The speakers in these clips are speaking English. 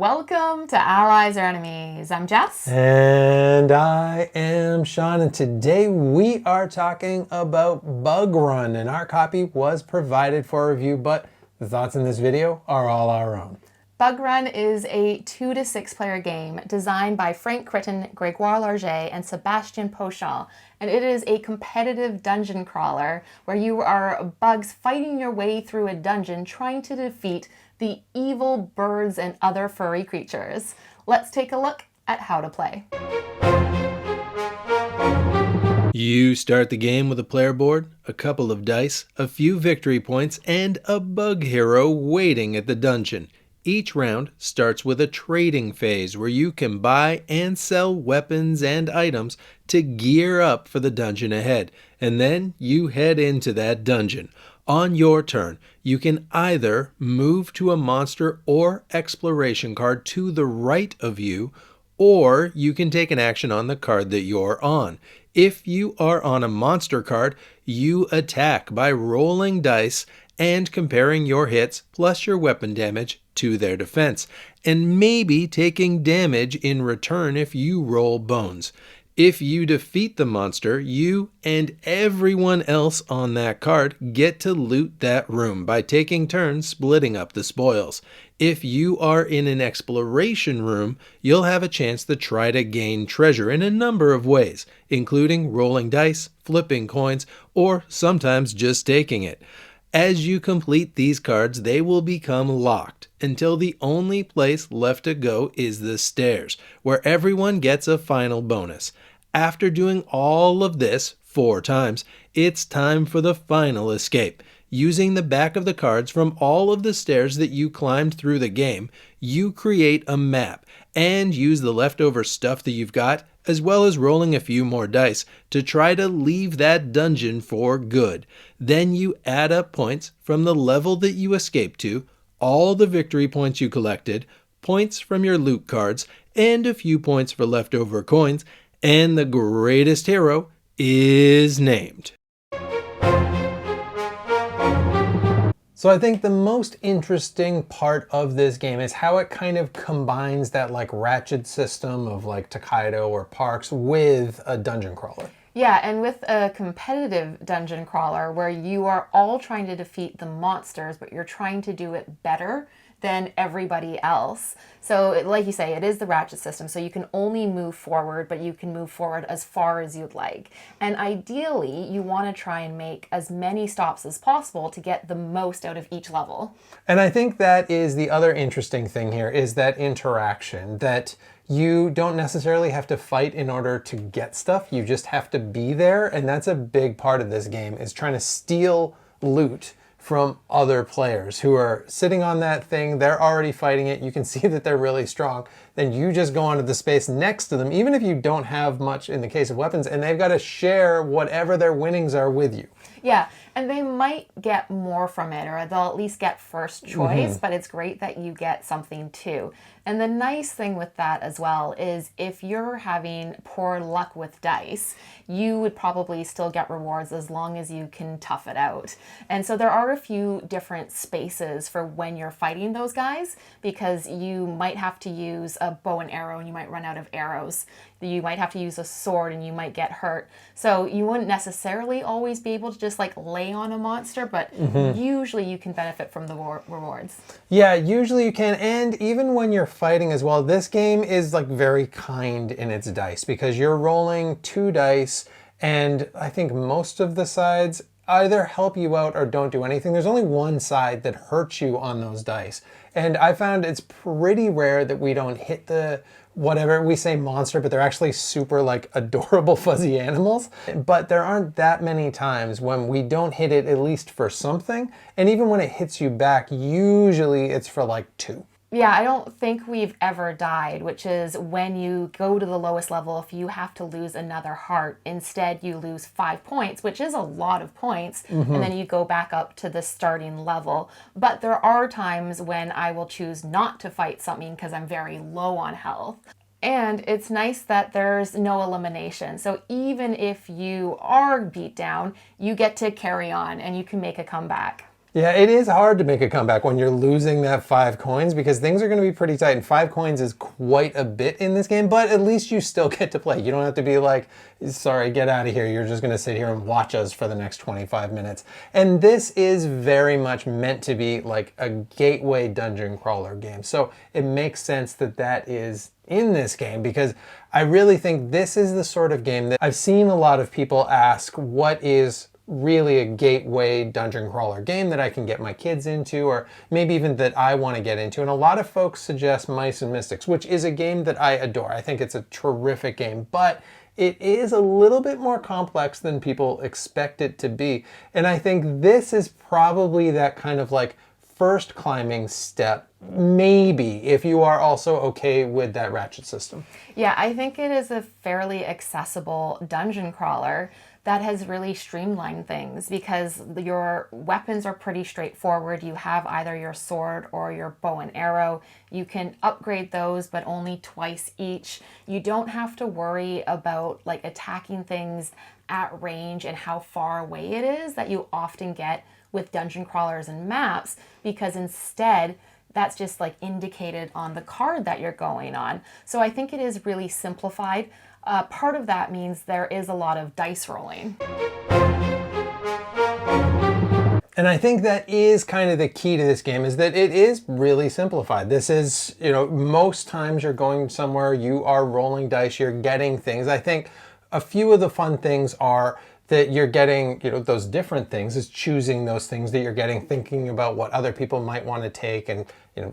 Welcome to Allies or Enemies. I'm Jess. And I am Sean, and today we are talking about Bug Run, and our copy was provided for review, but the thoughts in this video are all our own. Bug Run is a 2 to 6 player game designed by Crittin, Grégoire, Largey, and Sébastien Pauchon, and it is a competitive dungeon crawler where you are bugs fighting your way through a dungeon trying to defeat the evil birds and other furry creatures. Let's take a look at how to play. You start the game with a player board, a couple of dice, a few victory points, and a bug hero waiting at the dungeon. Each round starts with a trading phase where you can buy and sell weapons and items to gear up for the dungeon ahead, and then you head into that dungeon. On your turn, you can either move to a monster or exploration card to the right of you, or you can take an action on the card that you're on. If you are on a monster card, you attack by rolling dice and comparing your hits plus your weapon damage to their defense, and maybe taking damage in return if you roll bones. If you defeat the monster, you and everyone else on that card get to loot that room by taking turns splitting up the spoils. If you are in an exploration room, you'll have a chance to try to gain treasure in a number of ways, including rolling dice, flipping coins, or sometimes just taking it. As you complete these cards, they will become locked until the only place left to go is the stairs, where everyone gets a final bonus. After doing all of this 4 times, it's time for the final escape. Using the back of the cards from all of the stairs that you climbed through the game, you create a map and use the leftover stuff that you've got, as well as rolling a few more dice to try to leave that dungeon for good. Then you add up points from the level that you escaped to, all the victory points you collected, points from your loot cards, and a few points for leftover coins, and the greatest hero is named. So I think the most interesting part of this game is how it kind of combines that like ratchet system of like Takedo or Parks with a dungeon crawler. Yeah, and with a competitive dungeon crawler where you are all trying to defeat the monsters, but you're trying to do it better than everybody else. So like you say, it is the ratchet system, so you can only move forward, but you can move forward as far as you'd like. And ideally, you want to try and make as many stops as possible to get the most out of each level. And I think that is the other interesting thing here, is that interaction, that you don't necessarily have to fight in order to get stuff, you just have to be there, and that's a big part of this game, is trying to steal loot from other players who are sitting on that thing. They're already fighting it. You can see that they're really strong. Then you just go onto the space next to them, even if you don't have much in the case of weapons, and they've got to share whatever their winnings are with you. Yeah, and they might get more from it, or they'll at least get first choice, but it's great that you get something too. And the nice thing with that as well is if you're having poor luck with dice, you would probably still get rewards as long as you can tough it out. And so there are a few different spaces for when you're fighting those guys, because you might have to use a bow and arrow and you might run out of arrows. You might have to use a sword and you might get hurt. So you wouldn't necessarily always be able to just like lay on a monster, but usually you can benefit from the rewards. Yeah, usually you can, and even when you're fighting as well, this game is like very kind in its dice, because you're rolling 2 dice, and I think most of the sides either help you out or don't do anything. There's only one side that hurts you on those dice. And I found it's pretty rare that we don't hit the, whatever we say monster, but they're actually super like adorable fuzzy animals. But there aren't that many times when we don't hit it at least for something. And even when it hits you back, usually it's for like 2. Yeah, I don't think we've ever died, which is when you go to the lowest level, if you have to lose another heart, instead you lose 5 points, which is a lot of points, and then you go back up to the starting level. But there are times when I will choose not to fight something because I'm very low on health. And it's nice that there's no elimination. So even if you are beat down, you get to carry on and you can make a comeback. Yeah, it is hard to make a comeback when you're losing that 5 coins because things are going to be pretty tight, and 5 coins is quite a bit in this game, but at least you still get to play. You don't have to be like, sorry, get out of here. You're just going to sit here and watch us for the next 25 minutes. And this is very much meant to be like a gateway dungeon crawler game. So it makes sense that that is in this game because I really think this is the sort of game that I've seen a lot of people ask, what is really a gateway dungeon crawler game that I can get my kids into, or maybe even that I want to get into. And a lot of folks suggest Mice and Mystics, which is a game that I adore. I think it's a terrific game, but it is a little bit more complex than people expect it to be. And I think this is probably that kind of like first climbing step, maybe, if you are also okay with that ratchet system. Yeah, I think it is a fairly accessible dungeon crawler that has really streamlined things because your weapons are pretty straightforward. You have either your sword or your bow and arrow. You can upgrade those, but only twice each. You don't have to worry about like attacking things at range and how far away it is that you often get with dungeon crawlers and maps, because instead that's just like indicated on the card that you're going on. So I think it is really simplified. Part of that means there is a lot of dice rolling. And I think that is kind of the key to this game, is that it is really simplified. This is, most times you're going somewhere, you are rolling dice, you're getting things. I think a few of the fun things are that you're getting, those different things, is choosing those things that you're getting, thinking about what other people might want to take and,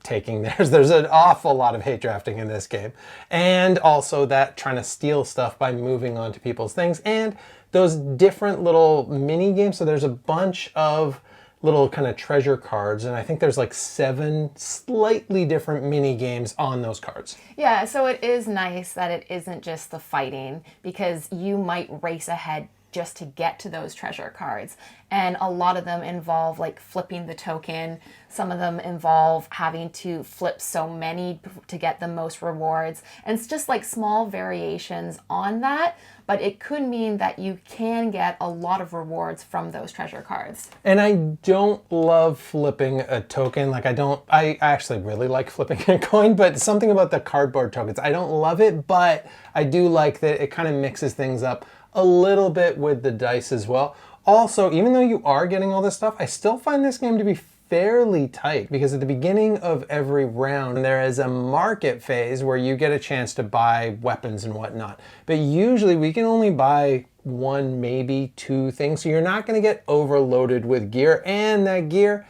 taking theirs. There's an awful lot of hate drafting in this game. And also that trying to steal stuff by moving on to people's things. And those different little mini games. So there's a bunch of little kind of treasure cards, and I think there's like 7 slightly different mini games on those cards. Yeah, so it is nice that it isn't just the fighting, because you might race ahead just to get to those treasure cards. And a lot of them involve like flipping the token. Some of them involve having to flip so many to get the most rewards. And it's just like small variations on that, but it could mean that you can get a lot of rewards from those treasure cards. And I don't love flipping a token. I actually really like flipping a coin, but something about the cardboard tokens, I don't love it, but I do like that it kind of mixes things up a little bit with the dice as well. Also, even though you are getting all this stuff, I still find this game to be fairly tight, because at the beginning of every round there is a market phase where you get a chance to buy weapons and whatnot. But usually we can only buy 1, maybe 2 things, so you're not going to get overloaded with gear, and that gear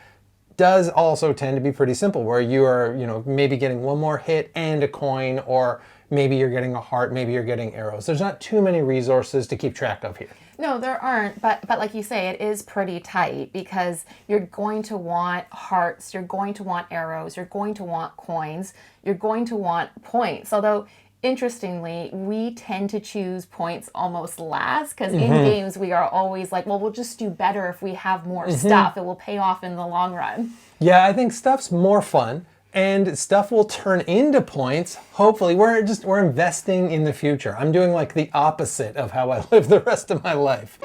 does also tend to be pretty simple, where you are, maybe getting 1 more hit and a coin, or maybe you're getting a heart, maybe you're getting arrows. There's not too many resources to keep track of here. No, there aren't, but like you say, it is pretty tight, because you're going to want hearts, you're going to want arrows, you're going to want coins, you're going to want points. Although, interestingly, we tend to choose points almost last, because in games we are always like, well, we'll just do better if we have more stuff. It will pay off in the long run. Yeah, I think stuff's more fun. And stuff will turn into points. Hopefully, we're investing in the future. I'm doing like the opposite of how I live the rest of my life.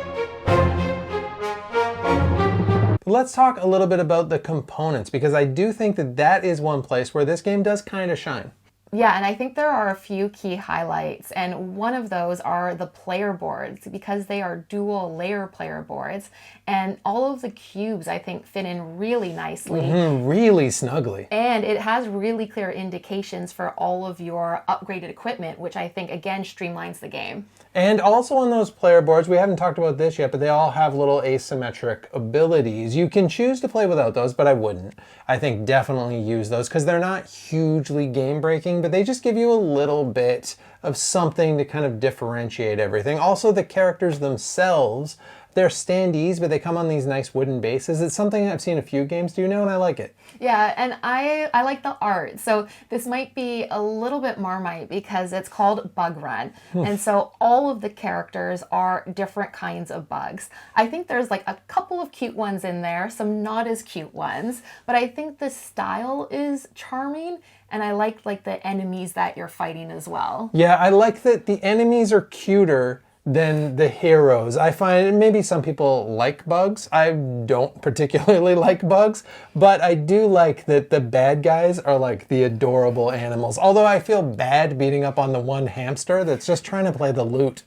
Let's talk a little bit about the components, because I do think that that is one place where this game does kind of shine. Yeah, and I think there are a few key highlights, and one of those are the player boards, because they are dual layer player boards, and all of the cubes, I think, fit in really nicely. Really snugly. And it has really clear indications for all of your upgraded equipment, which I think, again, streamlines the game. And also on those player boards, we haven't talked about this yet, but they all have little asymmetric abilities. You can choose to play without those, but I wouldn't. I think definitely use those, because they're not hugely game-breaking, but they just give you a little bit of something to kind of differentiate everything. Also, the characters themselves, they're standees, but they come on these nice wooden bases. It's something I've seen a few games do now, and I like it. Yeah, and I like the art. So this might be a little bit Marmite, because it's called Bug Run. And so all of the characters are different kinds of bugs. I think there's like a couple of cute ones in there, some not as cute ones, but I think the style is charming. And I like the enemies that you're fighting as well. Yeah, I like that the enemies are cuter than the heroes. I find maybe some people like bugs. I don't particularly like bugs, but I do like that the bad guys are like the adorable animals. Although I feel bad beating up on the one hamster that's just trying to play the lute.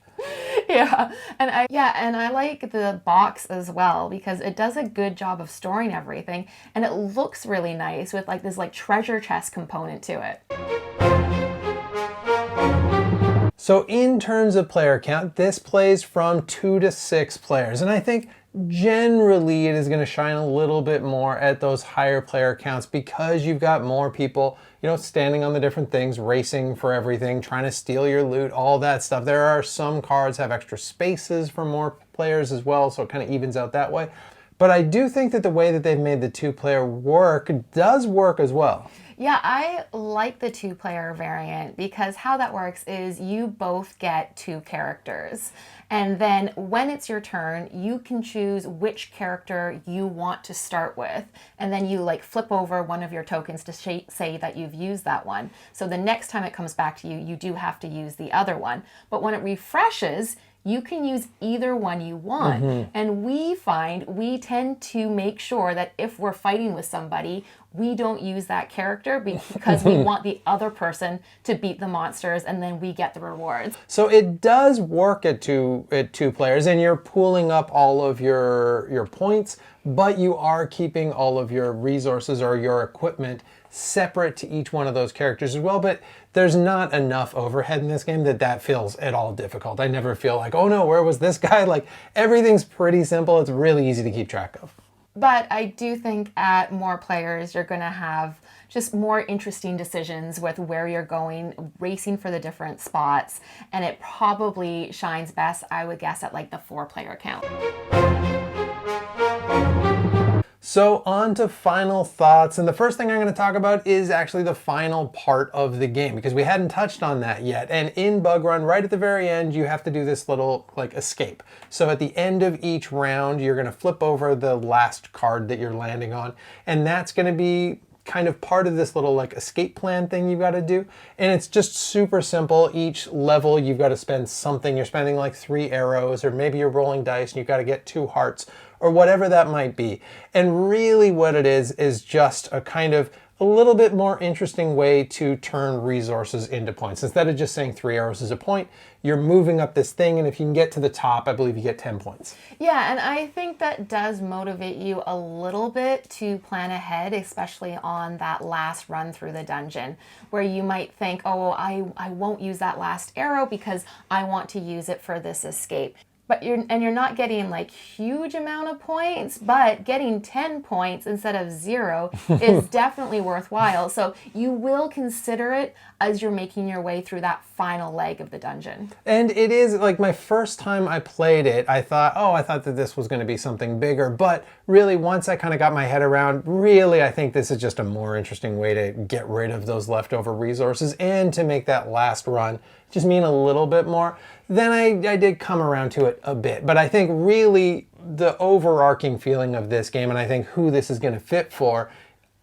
Yeah, and I like the box as well because it does a good job of storing everything, and it looks really nice with like this like treasure chest component to it. So in terms of player count, this plays from 2 to 6 players. And I think generally it is going to shine a little bit more at those higher player counts because you've got more people, you know, standing on the different things, racing for everything, trying to steal your loot, all that stuff. There are some cards have extra spaces for more players as well, so it kind of evens out that way. But I do think that the way that they've made the 2-player work does work as well. Yeah, I like the 2-player variant because how that works is you both get 2 characters. And then when it's your turn, you can choose which character you want to start with. And then you like flip over one of your tokens to say that you've used that one. So the next time it comes back to you, you do have to use the other one. But when it refreshes, you can use either one you want. And we find we tend to make sure that if we're fighting with somebody, we don't use that character because we want the other person to beat the monsters and then we get the rewards. So it does work at two players and you're pooling up all of your points, but you are keeping all of your resources or your equipment separate to each one of those characters as well. But there's not enough overhead in this game that feels at all difficult. I never feel like, oh no, where was this guy? Like everything's pretty simple. It's really easy to keep track of. But I do think at more players, you're going to have just more interesting decisions with where you're going, racing for the different spots. And it probably shines best, I would guess, at like the 4-player count. So on to final thoughts, and the first thing I'm going to talk about is actually the final part of the game because we hadn't touched on that yet. And in Bug Run, right at the very end, you have to do this little like escape. So at the end of each round, you're going to flip over the last card that you're landing on, and that's going to be kind of part of this little like escape plan thing you've got to do. And it's just super simple. Each level you've got to spend something. You're spending like 3 arrows, or maybe you're rolling dice and you've got to get 2 hearts or whatever that might be. And really what it is just a kind of a little bit more interesting way to turn resources into points. Instead of just saying 3 arrows is a point, you're moving up this thing, and if you can get to the top, I believe you get 10 points. Yeah, and I think that does motivate you a little bit to plan ahead, especially on that last run through the dungeon, where you might think, oh, I won't use that last arrow because I want to use it for this escape. But you're not getting like huge amount of points, but getting 10 points instead of 0 is definitely worthwhile. So you will consider it as you're making your way through that final leg of the dungeon. And it is like my first time I played it, I thought that this was going to be something bigger. But really, once I kind of got my head around, really, I think this is just a more interesting way to get rid of those leftover resources and to make that last run just mean a little bit more. Then I did come around to it a bit. But I think really the overarching feeling of this game, and I think who this is going to fit for,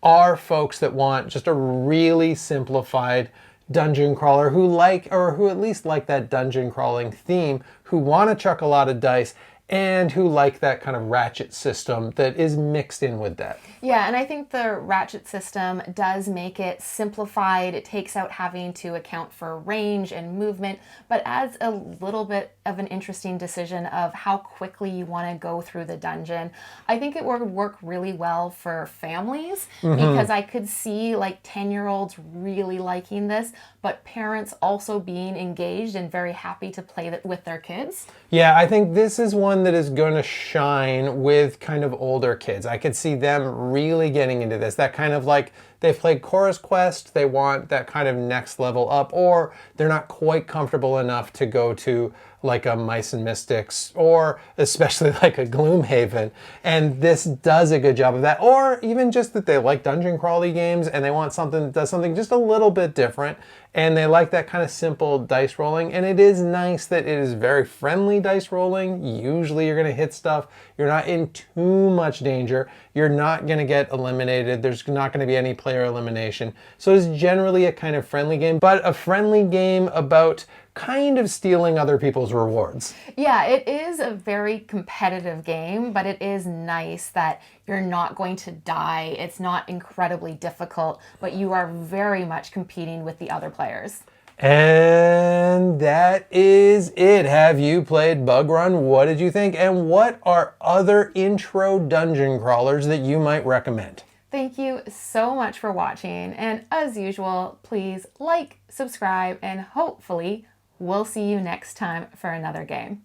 are folks that want just a really simplified dungeon crawler who at least like that dungeon crawling theme, who want to chuck a lot of dice, and who like that kind of ratchet system that is mixed in with that. Yeah, and I think the ratchet system does make it simplified. It takes out having to account for range and movement, but adds a little bit of an interesting decision of how quickly you want to go through the dungeon. I think it would work really well for families because I could see like 10-year-olds really liking this, but parents also being engaged and very happy to play with their kids. Yeah, I think this is one that is going to shine with kind of older kids. I could see them really getting into this. That kind of like, they've played Chorus Quest, they want that kind of next level up, or they're not quite comfortable enough to go to like a Mice and Mystics, or especially like a Gloomhaven. And this does a good job of that. Or even just that they like dungeon crawly games and they want something that does something just a little bit different. And they like that kind of simple dice rolling. And it is nice that it is very friendly dice rolling. Usually you're going to hit stuff. You're not in too much danger. You're not going to get eliminated. There's not going to be any player elimination. So it's generally a kind of friendly game, but a friendly game about kind of stealing other people's rewards. Yeah, it is a very competitive game, but it is nice that you're not going to die. It's not incredibly difficult, but you are very much competing with the other players. And that is it. Have you played Bug Run? What did you think? And what are other intro dungeon crawlers that you might recommend? Thank you so much for watching. And as usual, please like, subscribe, and hopefully we'll see you next time for another game.